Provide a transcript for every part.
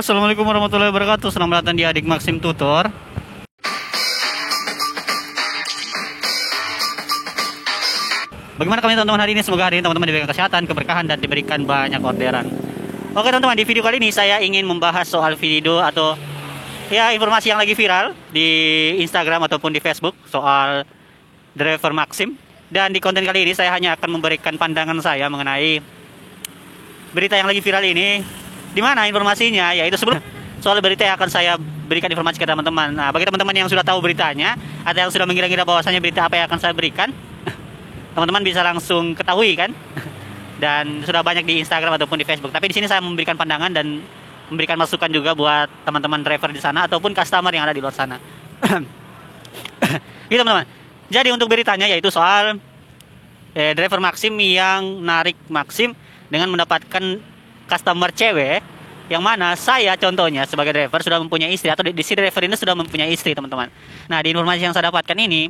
Halo, assalamualaikum warahmatullahi wabarakatuh. Selamat datang di Adik Maxim Tutor. Bagaimana kami teman-teman hari ini? Semoga hari ini teman-teman diberikan kesehatan, keberkahan, dan diberikan banyak orderan. Oke teman-teman, di video kali ini saya ingin membahas soal video atau ya informasi yang lagi viral di Instagram ataupun di Facebook soal driver Maxim. Dan di konten kali ini saya hanya akan memberikan pandangan saya mengenai berita yang lagi viral ini. Di mana informasinya? Yaitu sebelum soal berita yang akan saya berikan informasi ke teman-teman. Nah, bagi teman-teman yang sudah tahu beritanya atau yang sudah mengira-ngira bahwasanya berita apa yang akan saya berikan, teman-teman bisa langsung ketahui kan? Dan sudah banyak di Instagram ataupun di Facebook. Tapi di sini saya memberikan pandangan dan memberikan masukan juga buat teman-teman driver di sana ataupun customer yang ada di luar sana. Gitu teman-teman. Jadi untuk beritanya yaitu soal driver Maxim yang narik Maxim dengan mendapatkan customer cewek, yang mana saya contohnya sebagai driver sudah mempunyai istri, atau di si driver ini sudah mempunyai istri teman-teman. Nah di informasi yang saya dapatkan ini,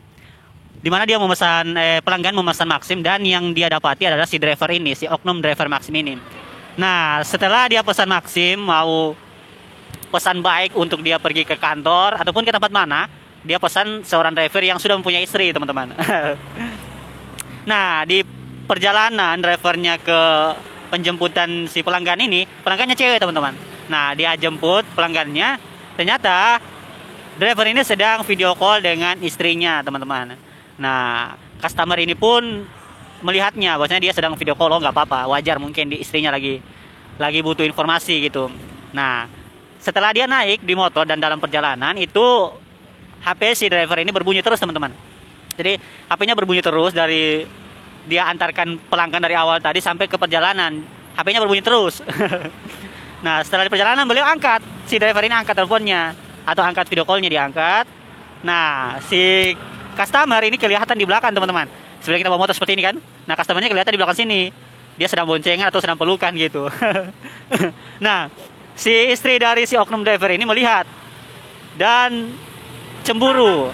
di mana dia memesan pelanggan memesan Maxim, dan yang dia dapati adalah si driver ini, si oknum driver Maxim ini. Nah setelah dia pesan Maxim, mau pesan baik untuk dia pergi ke kantor ataupun ke tempat mana, dia pesan seorang driver yang sudah mempunyai istri teman-teman. Nah di perjalanan drivernya ke penjemputan si pelanggan ini, pelanggannya cewek teman-teman. Nah dia jemput pelanggannya, ternyata driver ini sedang video call dengan istrinya teman-teman. Nah customer ini pun melihatnya bahwasanya dia sedang video call. Oh nggak apa-apa, wajar, mungkin di istrinya lagi butuh informasi gitu. Nah setelah dia naik di motor dan dalam perjalanan itu, HP si driver ini berbunyi terus teman-teman. Jadi HP-nya berbunyi terus dari dia antarkan pelanggan dari awal tadi sampai ke perjalanan, HP-nya berbunyi terus. Nah setelah di perjalanan beliau angkat, si driver ini angkat teleponnya atau angkat video call-nya, diangkat. Nah si customer ini kelihatan di belakang teman-teman. Sebenarnya kita bawa motor seperti ini kan. Nah customer-nya kelihatan di belakang sini, dia sedang boncengan atau sedang pelukan gitu. Nah si istri dari si oknum driver ini melihat dan cemburu.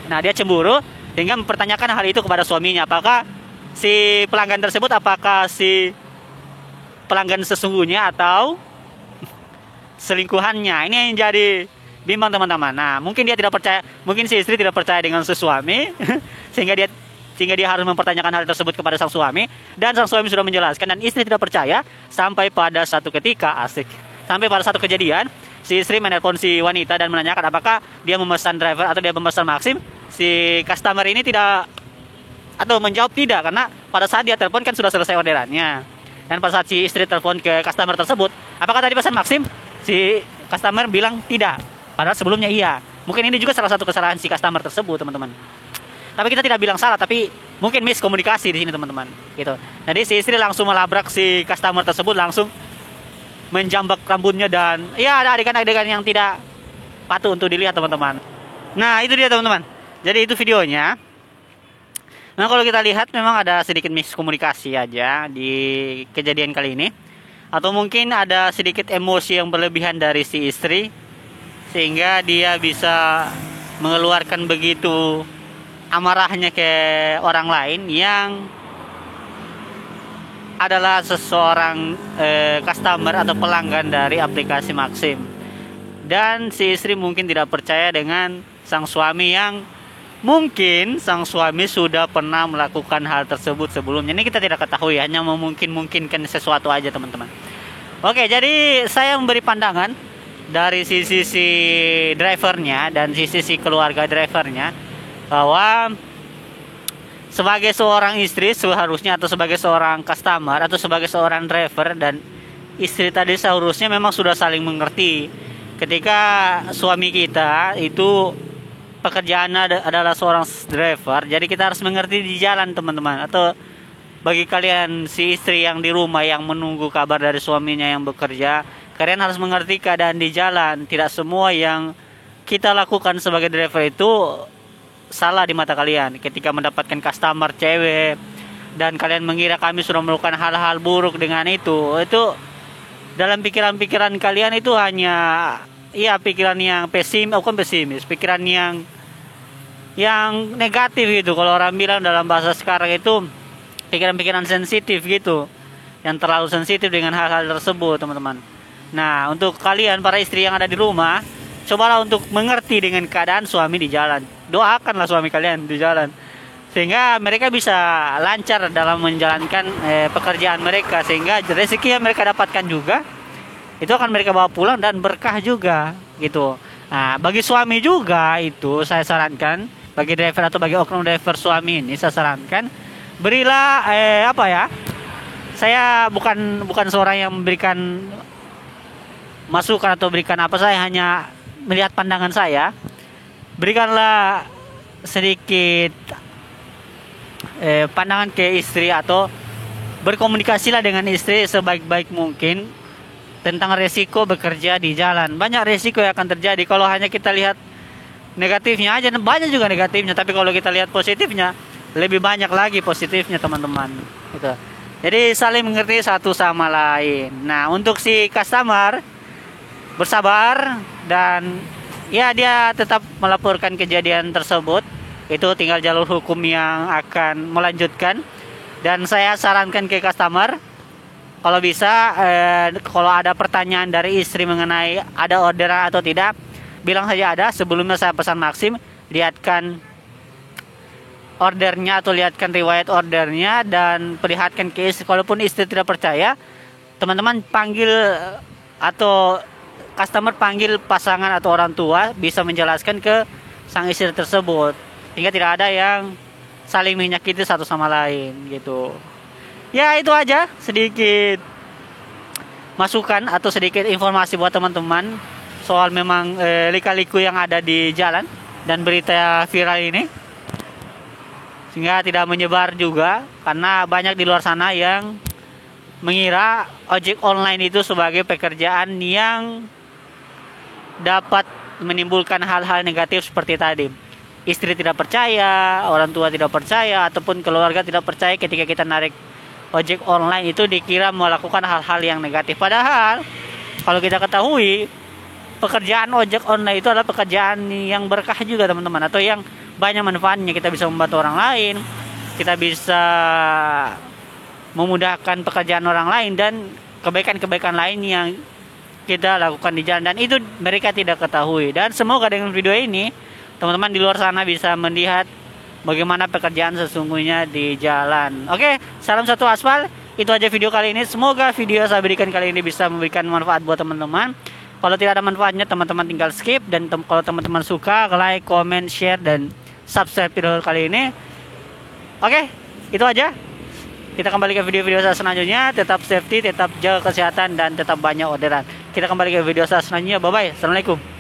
Nah dia cemburu hingga mempertanyakan hal itu kepada suaminya, apakah si pelanggan tersebut apakah si pelanggan sesungguhnya atau selingkuhannya. Ini yang jadi bimbang teman-teman. Nah mungkin dia tidak percaya, mungkin si istri tidak percaya dengan si suami sehingga dia harus mempertanyakan hal tersebut kepada sang suami, dan sang suami sudah menjelaskan dan istri tidak percaya, sampai pada satu kejadian si istri menelpon si wanita dan menanyakan apakah dia memesan driver atau dia memesan Maxim. Si customer ini tidak atau menjawab tidak, karena pada saat dia telepon kan sudah selesai orderannya. Dan pada saat si istri telepon ke customer tersebut, apakah tadi pesan Maxim? Si customer bilang tidak, padahal sebelumnya iya. Mungkin ini juga salah satu kesalahan si customer tersebut teman-teman. Tapi kita tidak bilang salah, tapi mungkin miskomunikasi di sini teman-teman gitu. Jadi si istri langsung melabrak si customer tersebut, langsung menjambak rambutnya, dan ya ada adegan-adegan yang tidak patut untuk dilihat teman-teman. Nah itu dia teman-teman, jadi itu videonya. Nah kalau kita lihat memang ada sedikit miskomunikasi aja di kejadian kali ini, atau mungkin ada sedikit emosi yang berlebihan dari si istri sehingga dia bisa mengeluarkan begitu amarahnya ke orang lain yang adalah seseorang customer atau pelanggan dari aplikasi Maxim. Dan si istri mungkin tidak percaya dengan sang suami, yang mungkin sang suami sudah pernah melakukan hal tersebut sebelumnya. Ini kita tidak ketahui, hanya memungkinkan sesuatu aja teman-teman. Oke, jadi saya memberi pandangan dari sisi drivernya dan sisi keluarga drivernya, bahwa sebagai seorang istri seharusnya, atau sebagai seorang customer atau sebagai seorang driver dan istri tadi seharusnya memang sudah saling mengerti. Ketika suami kita itu pekerjaannya adalah seorang driver, jadi kita harus mengerti di jalan teman-teman. Atau bagi kalian si istri yang di rumah yang menunggu kabar dari suaminya yang bekerja, kalian harus mengerti keadaan di jalan. Tidak semua yang kita lakukan sebagai driver itu salah di mata kalian. Ketika mendapatkan customer cewek dan kalian mengira kami sudah melakukan hal-hal buruk dengan itu dalam pikiran-pikiran kalian itu hanya pikiran yang pesimis, pikiran yang negatif gitu. Kalau orang bilang dalam bahasa sekarang itu pikiran-pikiran sensitif gitu, yang terlalu sensitif dengan hal-hal tersebut teman-teman. Nah, untuk kalian para istri yang ada di rumah, cobalah untuk mengerti dengan keadaan suami di jalan. Doakanlah suami kalian di jalan, sehingga mereka bisa lancar dalam menjalankan pekerjaan mereka, sehingga rezeki yang mereka dapatkan juga itu akan mereka bawa pulang dan berkah juga gitu. Nah, bagi suami juga itu saya sarankan, bagi driver atau bagi oknum driver suami ini saya sarankan, berilah apa ya? Saya bukan seorang yang memberikan masukan atau berikan apa, saya hanya melihat pandangan saya. Berikanlah sedikit pandangan ke istri, atau berkomunikasilah dengan istri sebaik-baik mungkin tentang resiko bekerja di jalan. Banyak resiko yang akan terjadi. Kalau hanya kita lihat negatifnya aja, banyak juga negatifnya, tapi kalau kita lihat positifnya, lebih banyak lagi positifnya, teman-teman gitu. Jadi saling mengerti satu sama lain. Nah, untuk si customer bersabar, dan ya dia tetap melaporkan kejadian tersebut. Itu tinggal jalur hukum yang akan melanjutkan. Dan saya sarankan ke customer, kalau bisa kalau ada pertanyaan dari istri mengenai ada orderan atau tidak, bilang saja ada. Sebelumnya saya pesan Maxim, lihatkan ordernya atau lihatkan riwayat ordernya dan perlihatkan ke istri. Kalaupun istri tidak percaya, teman-teman panggil atau customer panggil pasangan atau orang tua, bisa menjelaskan ke sang istri tersebut, hingga tidak ada yang saling menyakiti satu sama lain gitu. Ya, itu aja sedikit masukan atau sedikit informasi buat teman-teman soal memang lika-liku yang ada di jalan dan berita viral ini, sehingga tidak menyebar juga, karena banyak di luar sana yang mengira ojek online itu sebagai pekerjaan yang dapat menimbulkan hal-hal negatif seperti tadi. Istri tidak percaya, orang tua tidak percaya, ataupun keluarga tidak percaya ketika kita narik ojek online itu, dikira melakukan hal-hal yang negatif. Padahal kalau kita ketahui, pekerjaan ojek online itu adalah pekerjaan yang berkah juga, teman-teman, atau yang banyak manfaatnya. Kita bisa membantu orang lain, kita bisa memudahkan pekerjaan orang lain, dan kebaikan-kebaikan lain yang kita lakukan di jalan, dan itu mereka tidak ketahui. Dan semoga dengan video ini teman-teman di luar sana bisa melihat bagaimana pekerjaan sesungguhnya di jalan. Oke, salam satu aspal. Itu aja video kali ini. Semoga video saya berikan kali ini bisa memberikan manfaat buat teman-teman. Kalau tidak ada manfaatnya, teman-teman tinggal skip. Dan kalau teman-teman suka, like, comment, share, dan subscribe video kali ini. Oke, itu aja. Kita kembali ke video-video saya selanjutnya. Tetap safety, tetap jaga kesehatan, dan tetap banyak orderan. Kita kembali ke video saya selanjutnya. Bye-bye. Assalamualaikum.